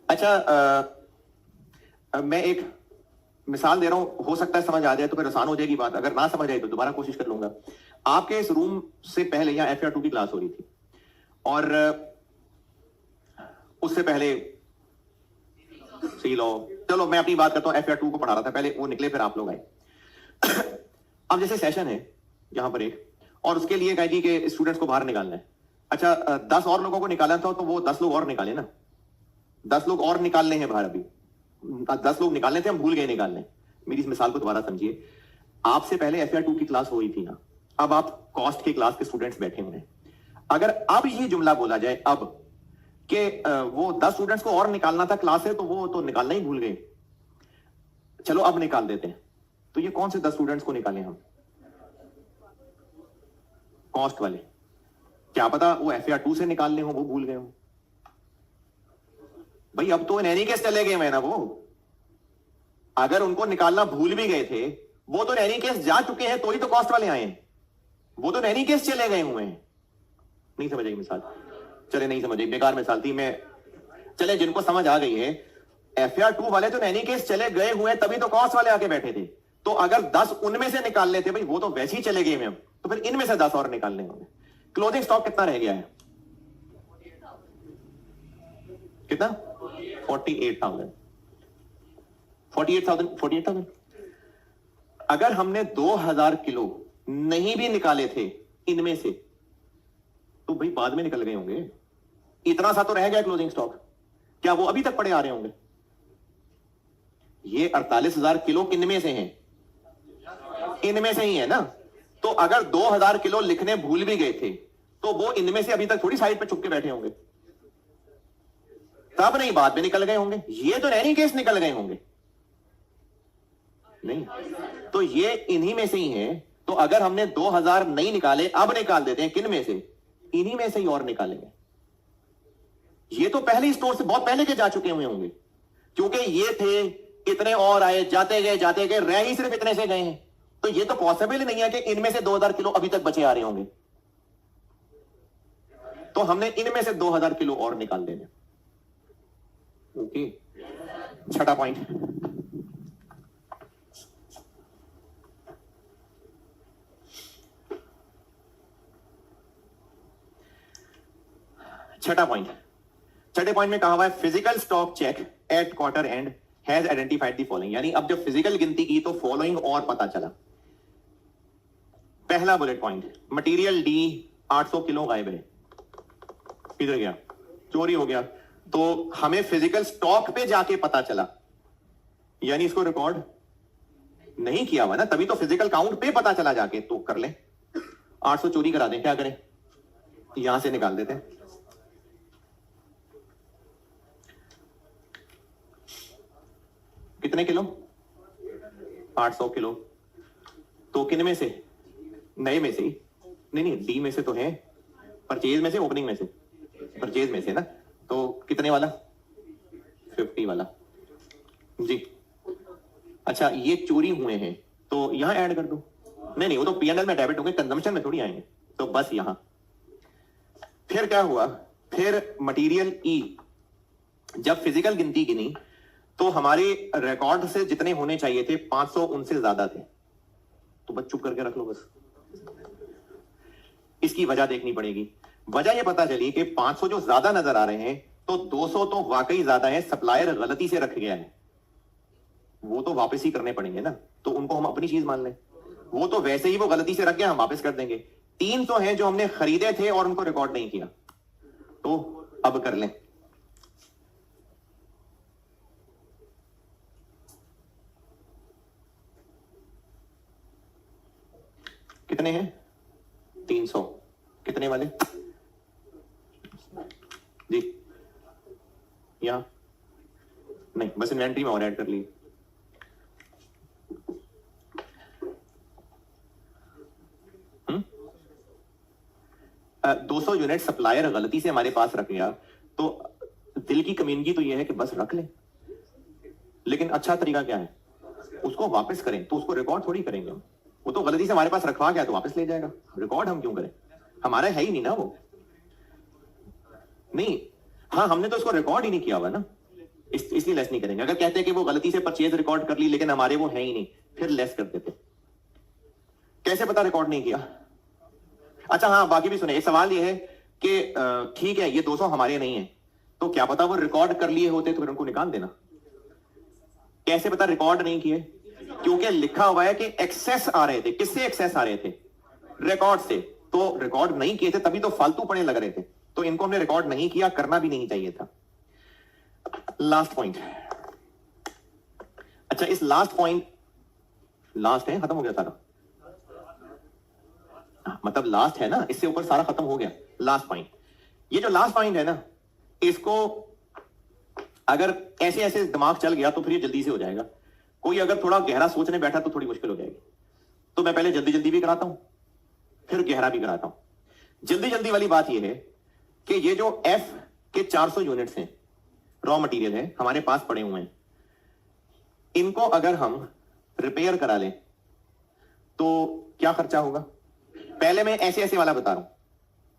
अच्छा मैं एक मिसाल दे रहा हूं, हो सकता है समझ आ जाए तो फिर आसान हो जाएगी बात, अगर ना समझ आए तो दोबारा कोशिश कर लूंगा। आपके इस रूम से पहले यहाँ FR2 की क्लास हो रही थी और उससे पहले सी लॉ, चलो मैं अपनी बात करता हूं, FR2 को पढ़ा रहा था पहले, वो निकले फिर आप लोग आए। अब जैसे सेशन है यहां पर एक, और उसके लिए कह जी कि स्टूडेंट्स को बाहर निकालना है। अच्छा 10 और लोगों को निकालना था तो वो 10 लोग और निकाले ना, 10 लोग और निकालने हैं बाहर। अभी 10 लोग निकालने थे, हम भूल गए निकालने। मेरी इस मिसाल को दोबारा समझिए। आपसे पहले FR2 की क्लास हो रही थी ना, अब आप कॉस्ट की क्लास के स्टूडेंट्स बैठे हुए हैं। अगर अब ये जुमला बोला जाए अब कि वो 10 स्टूडेंट्स को और निकालना था क्लास से, तो वो तो निकालना ही भूल गए, चलो अब निकाल देते हैं। तो ये कौन से 10 स्टूडेंट्स को निकालें हम? कॉस्ट वाले। क्या पता वो FR2 से निकालने हो, वो भूल गए हो भाई। अब तो नैनी केस चले गए मैं ना, वो अगर उनको निकालना भूल भी गए थे, वो तो नैनी केस जा चुके हैं, तो ही तो कॉस्ट वाले आए हैं। वो तो नैनी केस चले गए हुए हैं। नहीं समझ आई मिसाल? चले नहीं समझ आई, बेकार मिसाल थी। मैं चले जिनको समझ आ गई है, FR2 वाले तो नैनी केस चले गए हुए हैं, तभी तो कॉस्ट वाले आके बैठे थे। तो अगर 10 उनमें से निकालने थे भाई, वो तो वैसे ही चले गए हैं, तो फिर इनमें से 10 और निकालने होंगे। क्लोजिंग स्टॉक कितना रह गया है? कितना? 48,000। 48,000। अगर हमने 2000 किलो नहीं भी निकाले थे इनमें से, तो भाई बाद में निकल गए होंगे। इतना सा तो रह गया क्लोजिंग स्टॉक, क्या वो अभी तक पड़े आ रहे होंगे? ये 48,000 किलो किनमें से हैं? इनमें से ही है ना। तो अगर 2000 किलो लिखने भूल भी गए थे, तो वो इनमें से अभी तक थोड़ी साइड पे छुप के बैठे होंगे, तब नहीं बाद में निकल गए होंगे। ये तो नैनी केस निकल गए होंगे नहीं, तो ये इन्हीं में से ही है। तो अगर हमने 2000 नहीं निकाले, अब निकाल देते हैं, किन में से? इन्हीं में से ही और निकालेंगे। ये तो पहले स्टोर से बहुत पहले के जा चुके हुए होंगे, क्योंकि ये थे, इतने और आए, जाते गए, रह ही सिर्फ इतने से गए हैं। तो ये तो पॉसिबल ही नहीं है कि इनमें से 2000 किलो अभी तक बचे आ रहे होंगे। तो हमने इनमें से 2000 किलो और निकाल देने। ओके, छठा पॉइंट, छठे पॉइंट में कहा हुआ है physical stock check at quarter end has identified the following, यानी अब जब फिजिकल गिनती की तो फॉलोइंग और पता चला। पहला bullet point, material D 800 kilo गायब है, किधर गया, चोरी हो गया, तो हमें फिजिकल स्टॉक पे जाके पता चला, यानी इसको रिकॉर्ड नहीं किया हुआ ना, तभी तो फिजिकल काउंट पे पता चला जाके, तो कर ले 800 चोरी करा दें, क्या करें, यहां से निकाल देते हैं। कितने किलो, 800 किलो, तो किन में से, नए में से ही, नहीं डी में से तो है, परचेज में से, ओपनिंग में से, परचेज में से ना, तो कितने वाला, 50 वाला जी। अच्छा, ये चोरी हुए हैं तो यहां ऐड कर दो, नहीं वो तो पीएनएल में डेबिट होंगे, कंजम्पशन में थोड़ी आएंगे, तो बस यहां। फिर क्या हुआ, फिर मटेरियल ई, जब फिजिकल गिनती गिनी तो हमारे रिकॉर्ड से जितने होने चाहिए थे 500 उनसे ज्यादा थे, तो बस चुप करके रख लो बस। इसकी वजह देखनी पड़ेगी, वजह यह पता चली कि 500 जो ज्यादा नजर आ रहे हैं, तो 200 तो वाकई ज्यादा है, सप्लायर गलती से रख गया है, वो तो वापस ही करने पड़ेंगे ना, तो उनको हम अपनी चीज मान लें, वो तो वैसे ही वो गलती से रख गया, हम वापस कर देंगे। 300 हैं जो हमने खरीदे थे और उनको रिकॉर्ड नहीं किया, तो अब कर लें। कितने हैं, 300, कितने वाले जी, यहां नहीं, बस इन्वेंट्री में और ऐड कर लिए। हम्म, 200 यूनिट सप्लायर गलती से हमारे पास रख गया, तो दिल की कम्युनिटी तो यह है कि बस रख ले, लेकिन अच्छा तरीका क्या है, उसको वापस करें, तो उसको रिकॉर्ड थोड़ी करेंगे, वो तो गलती से हमारे पास रखवा गया तो वापस ले जाएगा, रिकॉर्ड हम क्यों करें, हमारा है ही नहीं ना वो, नहीं, हाँ हमने तो उसको रिकॉर्ड ही नहीं किया हुआ ना, इसलिए लेस नहीं करेंगे। अगर कहते हैं कि वो गलती से परचेज रिकॉर्ड कर ली लेकिन हमारे वो है ही नहीं, फिर लेस कर देते। कैसे पता रिकॉर्ड नहीं किया? अच्छा हाँ, बाकी भी सुने, एक सवाल ये है कि ठीक है ये 200 हमारे नहीं है, तो क्या पता वो रिकॉर्ड कर लिए होते तो फिर उनको निकाल देना। कैसे पता रिकॉर्ड नहीं किए? क्योंकि लिखा हुआ है कि एक्सेस आ रहे थे। किससे एक्सेस आ रहे थे? रिकॉर्ड से। तो रिकॉर्ड नहीं किए थे तभी तो फालतू पड़े लग रहे थे, तो इनको हमने रिकॉर्ड नहीं किया, करना भी नहीं चाहिए था। लास्ट पॉइंट, अच्छा इस लास्ट पॉइंट, लास्ट है, खत्म हो गया सारा, मतलब लास्ट है ना, इससे ऊपर सारा खत्म हो गया। लास्ट पॉइंट, ये जो लास्ट पॉइंट है ना, इसको अगर ऐसे ऐसे दिमाग चल गया तो फिर ये जल्दी से हो जाएगा। कोई अगर थोड़ा गहरा सोचने बैठा तो थोड़ी मुश्किल हो जाएगी। तो मैं पहले जल्दी जल्दी भी कराता हूं, फिर गहरा भी कराता हूं। जल्दी जल्दी वाली बात यह है कि ये जो एफ के 400 यूनिट्स हैं, रॉ मटेरियल है, हमारे पास पड़े हुए हैं, इनको अगर हम रिपेयर करा लें तो क्या खर्चा होगा? पहले मैं ऐसे ऐसे वाला बता रहा हूं,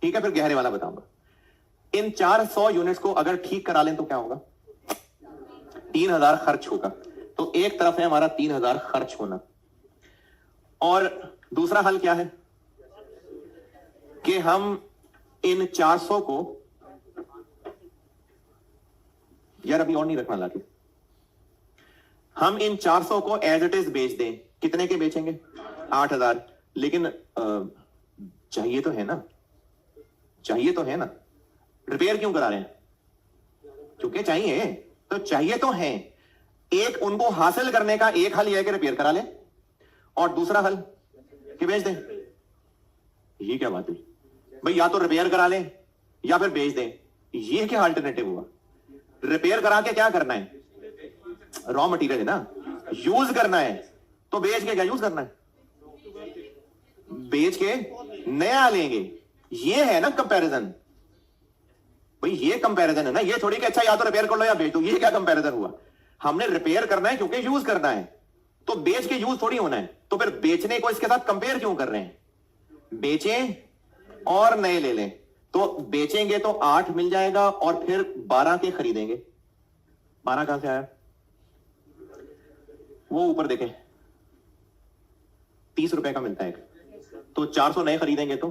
ठीक है, फिर गहरे वाला बताऊंगा। इन 400 यूनिट्स को अगर ठीक करा लें तो क्या होगा? 3000 खर्च होगा। तो एक तरफ है हमारा 3000 खर्च होना, और दूसरा हल क्या है कि हम इन 400 को, यार अभी और नहीं रखना लाके, हम इन 400 को एज इट इज बेच दें। कितने के बेचेंगे? 8000। लेकिन चाहिए तो है ना, चाहिए तो है ना, रिपेयर क्यों करा रहे हैं? क्योंकि चाहिए, तो चाहिए तो है। एक उनको हासिल करने का एक हल यह है कि रिपेयर करा ले, और दूसरा हल कि बेच दें। ये क्या बात हुई भाई? या तो रिपेयर करा लें या फिर बेच दें, ये क्या अल्टरनेटिव हुआ? रिपेयर करा के क्या करना है? रॉ मटेरियल है ना, यूज करना है, तो बेच के क्या यूज करना है? बेच के नया लेंगे। ये है ना कंपैरिजन भाई, ये कंपैरिजन है ना, ये थोड़ी कि अच्छा या तो रिपेयर कर लो या बेच दो। ये क्या कंपैरिजन हुआ? हमने रिपेयर करना है क्योंकि यूज करना है, तो बेच के यूज थोड़ी होना है। तो फिर बेचने को इसके साथ कंपेयर क्यों कर रहे हैं? बेचें और नए ले लें। तो बेचेंगे तो 8 मिल जाएगा और फिर 12 के खरीदेंगे, 12 कहां से आया? वो ऊपर देखें, 30 रुपए का मिलता है एक, तो 400 नए खरीदेंगे तो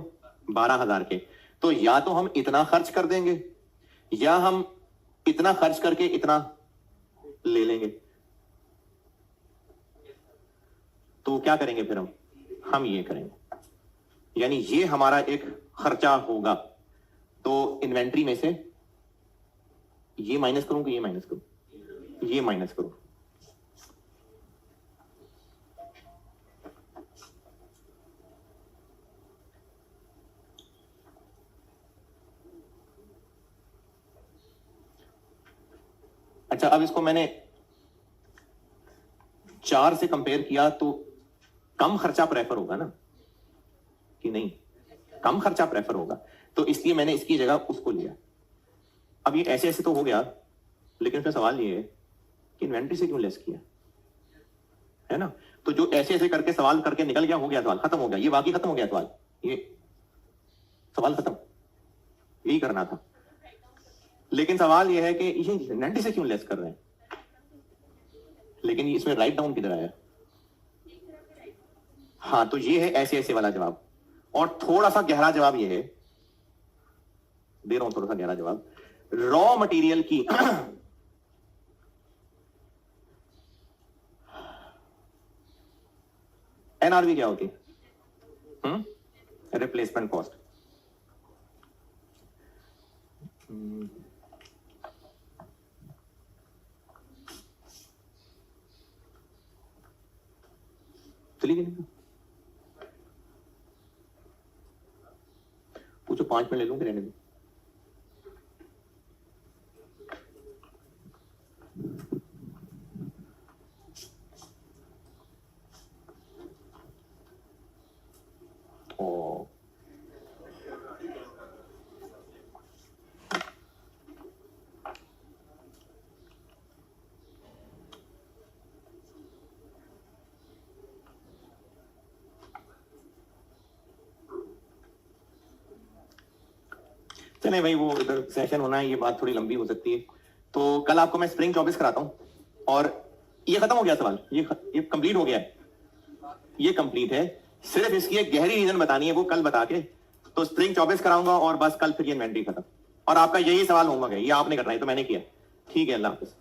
12,000 के। तो या तो हम इतना खर्च कर देंगे या हम इतना खर्च करके इतना ले लेंगे। तो क्या करेंगे फिर हम ये करेंगे, यानी ये हमारा एक खर्चा होगा। तो इन्वेंट्री में से ये माइनस करूं कि ये माइनस करूं? ये माइनस करूं। अच्छा, अब इसको मैंने 4 से कंपेयर किया तो कम खर्चा प्रेफर होगा ना कि नहीं? कम खर्चा प्रेफर होगा, तो इसलिए मैंने इसकी जगह उसको लिया। अब ये ऐसे ऐसे तो हो गया, लेकिन फिर सवाल ये है कि इन्वेंट्री से क्यों लेस किया, है ना? तो जो ऐसे ऐसे करके सवाल करके निकल गया, हो गया सवाल, खत्म हो गया, ये वाकई खत्म हो गया सवाल, ये सवाल खत्म, यही करना था। लेकिन सवाल ये है कि ये इन्वेंट्री से क्यों लेस कर रहे हैं, लेकिन इसमें राइट डाउन किधर आया? हाँ, तो ये है ऐसे ऐसे वाला जवाब। और थोड़ा सा गहरा जवाब ये है, दे रहा हूं थोड़ा सा गहरा जवाब। रॉ मटेरियल की एनआरवी क्या होती है? Replacement cost. चली गई, पूछो, 5 मिनट ले लूंगी, रहने दो। चले भाई, वो इधर सेशन होना है, ये बात थोड़ी लंबी हो सकती है, तो कल आपको मैं स्प्रिंग 24 कराता हूं। और ये खत्म हो गया सवाल, ये कंप्लीट हो गया है, ये कंप्लीट है। सिर्फ इसकी एक गहरी रीजन बतानी है, वो कल बता के तो स्प्रिंग 24 कराऊंगा, और बस कल फिर ये इन्वेंट्री खत्म। और आपका यही सवाल होमवर्क है, ये आपने करना है, तो मैंने किया। ठीक है, अल्लाह हाफिज।